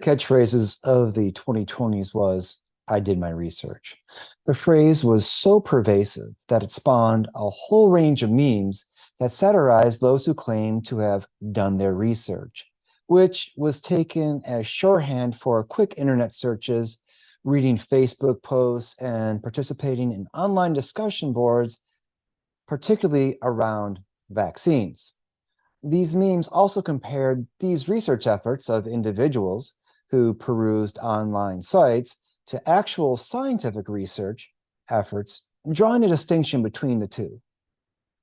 catchphrases of the 2020s was, "I did my research." The phrase was so pervasive that it spawned a whole range of memes that satirized those who claimed to have done their research, which was taken as shorthand for quick internet searches, reading Facebook posts, and participating in online discussion boards, particularly around vaccines. These memes also compared these research efforts of individuals who perused online sites to actual scientific research efforts, drawing a distinction between the two.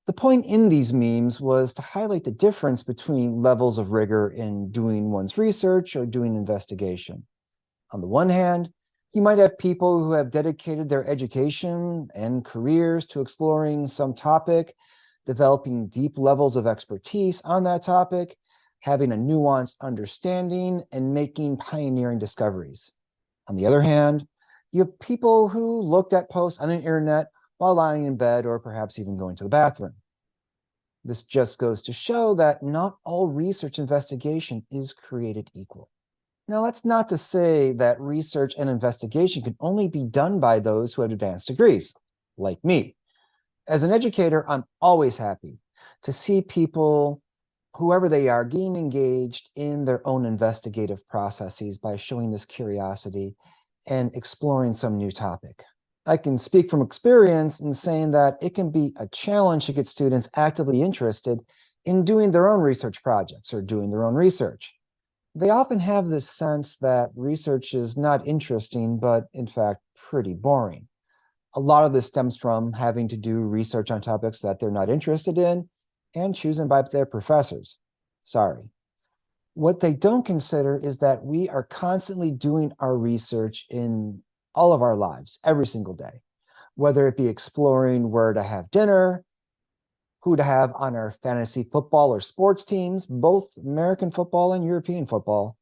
The point in these memes was to highlight the difference between levels of rigor in doing one's research or doing investigation. On the one hand, you might have people who have dedicated their education and careers to exploring some topic, developing deep levels of expertise on that topic, having a nuanced understanding, and making pioneering discoveries. On the other hand, you have people who looked at posts on the internet while lying in bed or perhaps even going to the bathroom. This just goes to show that not all research investigation is created equal. Now, that's not to say that research and investigation can only be done by those who have advanced degrees, like me. As an educator, I'm always happy to see people, whoever they are, getting engaged in their own investigative processes by showing this curiosity and exploring some new topic. I can speak from experience in saying that it can be a challenge to get students actively interested in doing their own research projects or doing their own research. They often have this sense that research is not interesting, but in fact, pretty boring. A lot of this stems from having to do research on topics that they're not interested in and chosen by their professors. Sorry. What they don't consider is that we are constantly doing our research in all of our lives, every single day, whether it be exploring where to have dinner, who to have on our fantasy football or sports teams, both American football and European football,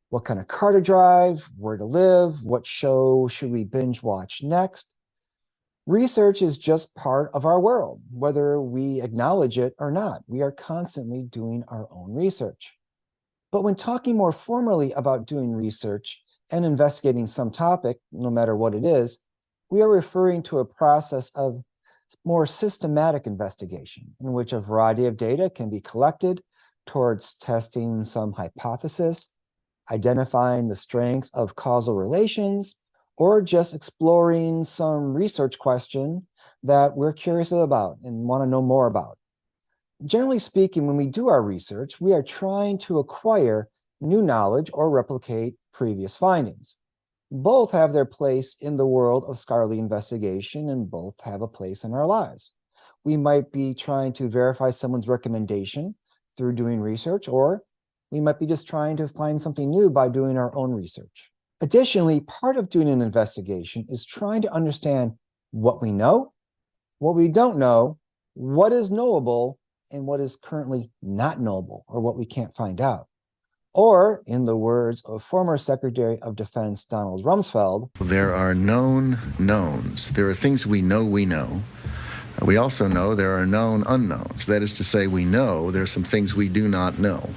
what kind of car to drive, where to live, what show should we binge watch next. Research is just part of our world, whether we acknowledge it or not. We are constantly doing our own research. But when talking more formally about doing research and investigating some topic, no matter what it is, we are referring to a process of more systematic investigation in which a variety of data can be collected towards testing some hypothesis, identifying the strength of causal relations, or just exploring some research question that we're curious about and want to know more about. Generally speaking, when we do our research, we are trying to acquire new knowledge or replicate previous findings. Both have their place in the world of scholarly investigation, and both have a place in our lives. We might be trying to verify someone's recommendation through doing research, or we might be just trying to find something new by doing our own research. Additionally, part of doing an investigation is trying to understand what we know, what we don't know, what is knowable, and what is currently not knowable, or what we can't find out. Or, in the words of former Secretary of Defense Donald Rumsfeld, there are known knowns. There are things we know we know. We also know there are known unknowns. That is to say, we know there are some things we do not know.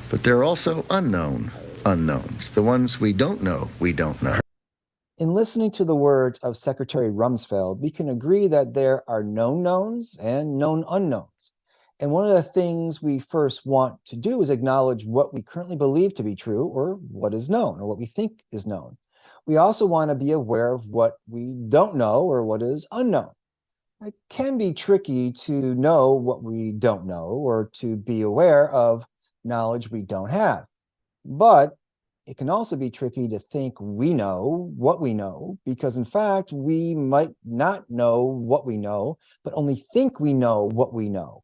But there are also unknown unknowns, the ones we don't know we don't know. In listening to the words of Secretary Rumsfeld, we can agree that there are known knowns and known unknowns. And one of the things we first want to do is acknowledge what we currently believe to be true, or what is known, or what we think is known. We also want to be aware of what we don't know, or what is unknown. It can be tricky to know what we don't know, or to be aware of knowledge we don't have. But it can also be tricky to think we know what we know, because in fact, we might not know what we know, but only think we know what we know.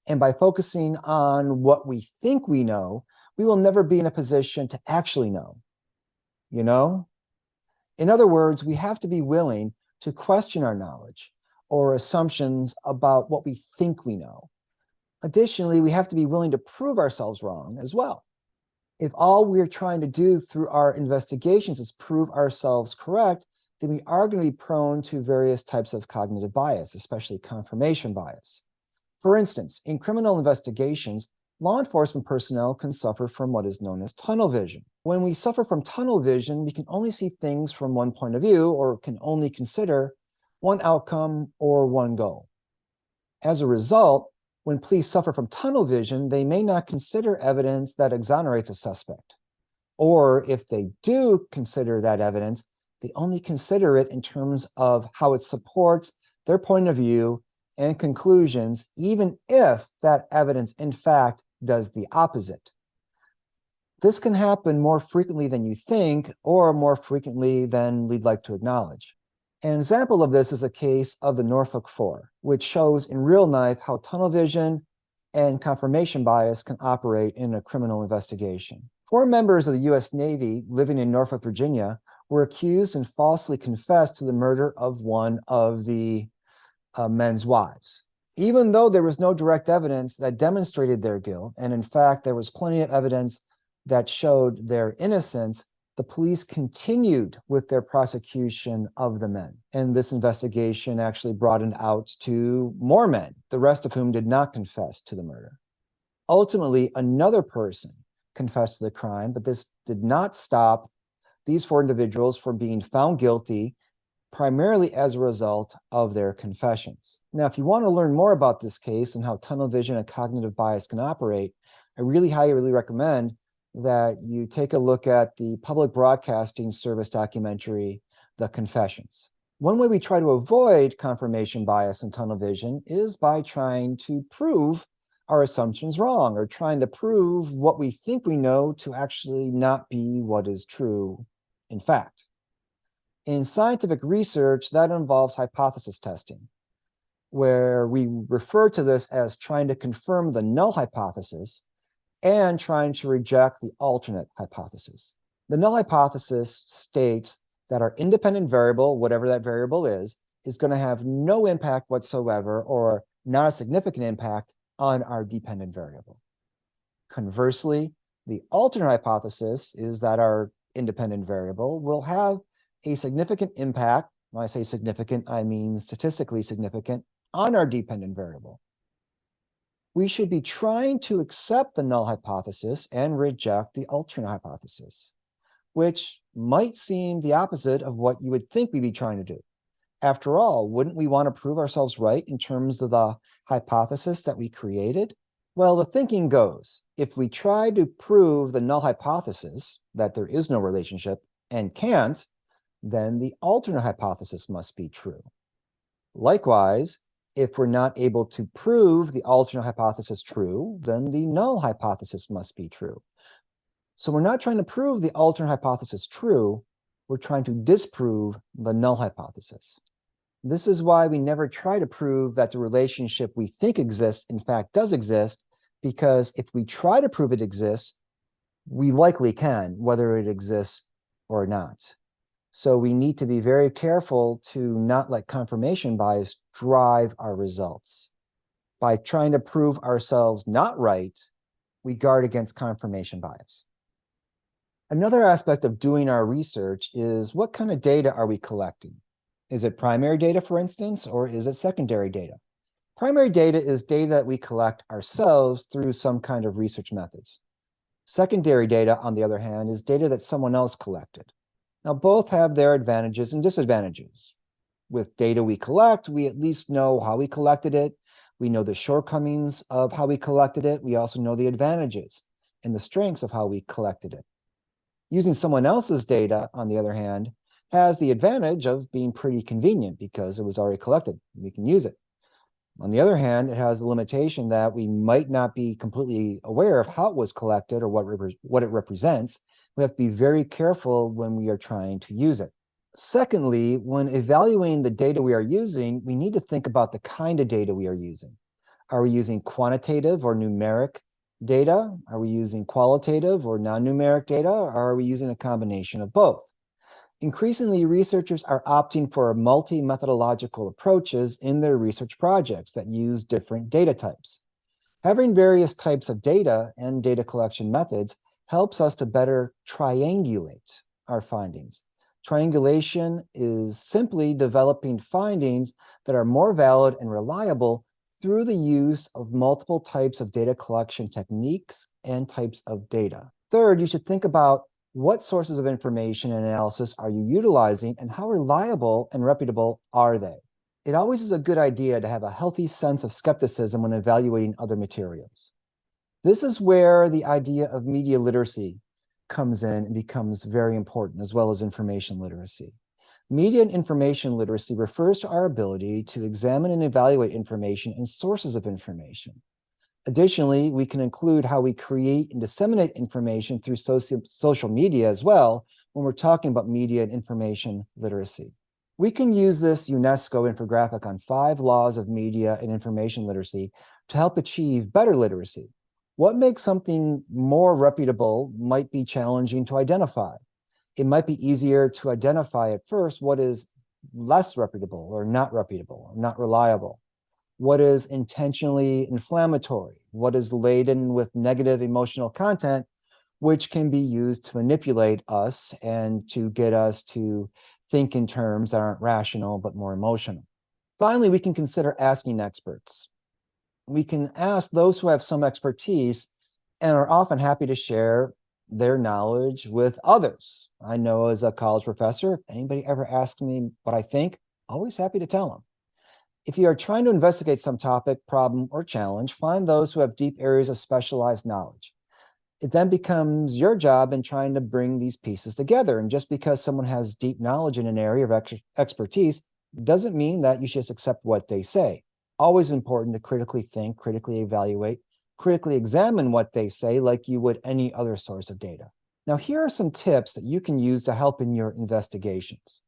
And by focusing on what we think we know, we will never be in a position to actually know. You know? In other words, we have to be willing to question our knowledge or assumptions about what we think we know. Additionally, we have to be willing to prove ourselves wrong as well. If all we're trying to do through our investigations is prove ourselves correct, then we are going to be prone to various types of cognitive bias, especially confirmation bias. For instance, in criminal investigations, law enforcement personnel can suffer from what is known as tunnel vision. When we suffer from tunnel vision, we can only see things from one point of view or can only consider one outcome or one goal. As a result, when police suffer from tunnel vision, they may not consider evidence that exonerates a suspect. Or if they do consider that evidence, they only consider it in terms of how it supports their point of view and conclusions, even if that evidence, in fact, does the opposite. This can happen more frequently than you think, or more frequently than we'd like to acknowledge. An example of this is a case of the Norfolk Four, which shows in real life how tunnel vision and confirmation bias can operate in a criminal investigation. 4 members of the U.S. Navy living in Norfolk, Virginia, were accused and falsely confessed to the murder of one of the men's wives. Even though there was no direct evidence that demonstrated their guilt, and in fact, there was plenty of evidence that showed their innocence, the police continued with their prosecution of the men. And this investigation actually broadened out to more men, the rest of whom did not confess to the murder. Ultimately, another person confessed to the crime, but this did not stop these 4 individuals from being found guilty, primarily as a result of their confessions. Now, if you want to learn more about this case and how tunnel vision and cognitive bias can operate, I really highly recommend that you take a look at the public broadcasting service documentary, The Confessions. One way we try to avoid confirmation bias and tunnel vision is by trying to prove our assumptions wrong, or trying to prove what we think we know to actually not be what is true in fact. In scientific research, that involves hypothesis testing, where we refer to this as trying to confirm the null hypothesis and trying to reject the alternate hypothesis. The null hypothesis states that our independent variable, whatever that variable is going to have no impact whatsoever or not a significant impact on our dependent variable. Conversely, the alternate hypothesis is that our independent variable will have a significant impact. When I say significant, I mean statistically significant, on our dependent variable. We should be trying to accept the null hypothesis and reject the alternate hypothesis, which might seem the opposite of what you would think we'd be trying to do. After all, wouldn't we want to prove ourselves right in terms of the hypothesis that we created? Well, the thinking goes, if we try to prove the null hypothesis, that there is no relationship, and can't, then the alternate hypothesis must be true. Likewise, if we're not able to prove the alternate hypothesis true, then the null hypothesis must be true. So we're not trying to prove the alternate hypothesis true, we're trying to disprove the null hypothesis. This is why we never try to prove that the relationship we think exists, in fact, does exist, because if we try to prove it exists, we likely can, whether it exists or not. So we need to be very careful to not let confirmation bias drive our results. By trying to prove ourselves not right, we guard against confirmation bias. Another aspect of doing our research is what kind of data are we collecting? Is it primary data, for instance, or is it secondary data? Primary data is data that we collect ourselves through some kind of research methods. Secondary data, on the other hand, is data that someone else collected. Now, both have their advantages and disadvantages. With data we collect, we at least know how we collected it. We know the shortcomings of how we collected it. We also know the advantages and the strengths of how we collected it. Using someone else's data, on the other hand, has the advantage of being pretty convenient because it was already collected. We can use it. On the other hand, it has the limitation that we might not be completely aware of how it was collected or what it represents. We have to be very careful when we are trying to use it. Secondly, when evaluating the data we are using, we need to think about the kind of data we are using. Are we using quantitative or numeric data? Are we using qualitative or non-numeric data? Or are we using a combination of both? Increasingly, researchers are opting for multi-methodological approaches in their research projects that use different data types. Having various types of data and data collection methods helps us to better triangulate our findings. Triangulation is simply developing findings that are more valid and reliable through the use of multiple types of data collection techniques and types of data. Third, you should think about what sources of information and analysis are you utilizing and how reliable and reputable are they? It always is a good idea to have a healthy sense of skepticism when evaluating other materials. This is where the idea of media literacy comes in and becomes very important, as well as information literacy. Media and information literacy refers to our ability to examine and evaluate information and sources of information. Additionally, we can include how we create and disseminate information through social media as well when we're talking about media and information literacy. We can use this UNESCO infographic on 5 laws of media and information literacy to help achieve better literacy. What makes something more reputable might be challenging to identify. It might be easier to identify at first what is less reputable or not reliable. What is intentionally inflammatory, what is laden with negative emotional content, which can be used to manipulate us and to get us to think in terms that aren't rational but more emotional. Finally, we can consider asking experts. We can ask those who have some expertise and are often happy to share their knowledge with others. I know as a college professor, if anybody ever asks me what I think, always happy to tell them. If you are trying to investigate some topic, problem, or challenge, find those who have deep areas of specialized knowledge. It then becomes your job in trying to bring these pieces together. And just because someone has deep knowledge in an area of expertise doesn't mean that you should just accept what they say. Always important to critically think, critically evaluate, critically examine what they say like you would any other source of data. Now, here are some tips that you can use to help in your investigations.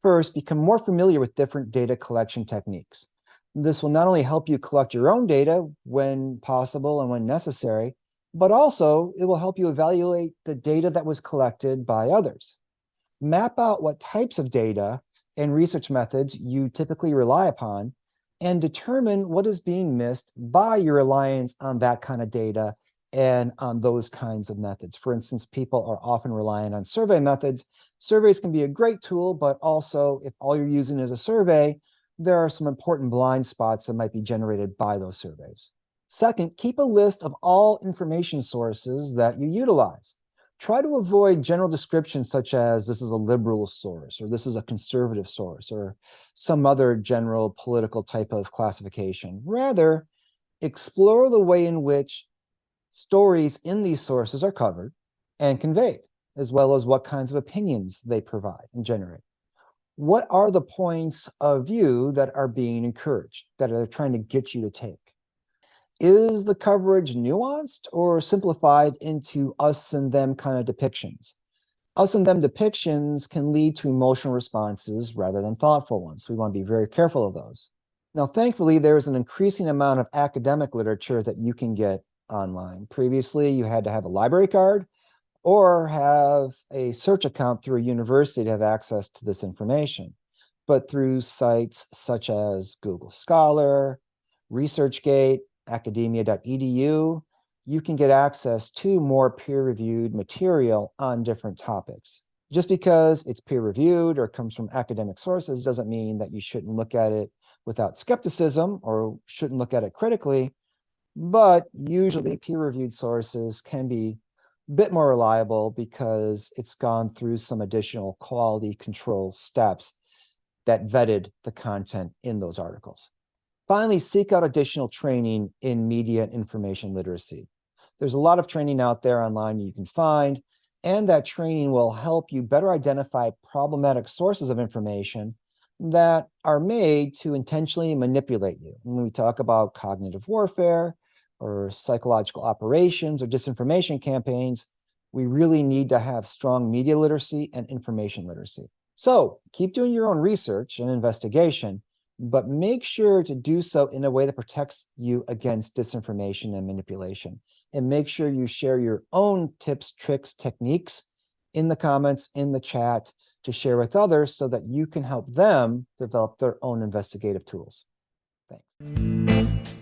First, become more familiar with different data collection techniques. This will not only help you collect your own data when possible and when necessary, but also it will help you evaluate the data that was collected by others. Map out what types of data and research methods you typically rely upon, and determine what is being missed by your reliance on that kind of data and on those kinds of methods. For instance, people are often relying on survey methods. Surveys can be a great tool, but also if all you're using is a survey, there are some important blind spots that might be generated by those surveys. Second, keep a list of all information sources that you utilize. Try to avoid general descriptions such as this is a liberal source, or this is a conservative source, or some other general political type of classification. Rather, explore the way in which stories in these sources are covered and conveyed, as well as what kinds of opinions they provide and generate. What are the points of view that are being encouraged, that they're trying to get you to take? Is the coverage nuanced or simplified into us and them kind of depictions? Us and them depictions can lead to emotional responses rather than thoughtful ones. So we want to be very careful of those. Now, thankfully, there is an increasing amount of academic literature that you can get online. Previously, you had to have a library card or have a search account through a university to have access to this information. But through sites such as Google Scholar, ResearchGate, academia.edu, you can get access to more peer-reviewed material on different topics. Just because it's peer-reviewed or comes from academic sources doesn't mean that you shouldn't look at it without skepticism or shouldn't look at it critically, but usually peer-reviewed sources can be a bit more reliable because it's gone through some additional quality control steps that vetted the content in those articles. Finally, seek out additional training in media and information literacy. There's a lot of training out there online you can find, and that training will help you better identify problematic sources of information that are made to intentionally manipulate you. When we talk about cognitive warfare or psychological operations or disinformation campaigns, we really need to have strong media literacy and information literacy. So keep doing your own research and investigation, but make sure to do so in a way that protects you against disinformation and manipulation. And make sure you share your own tips, tricks, techniques in the comments, in the chat, to share with others so that you can help them develop their own investigative tools. Thanks.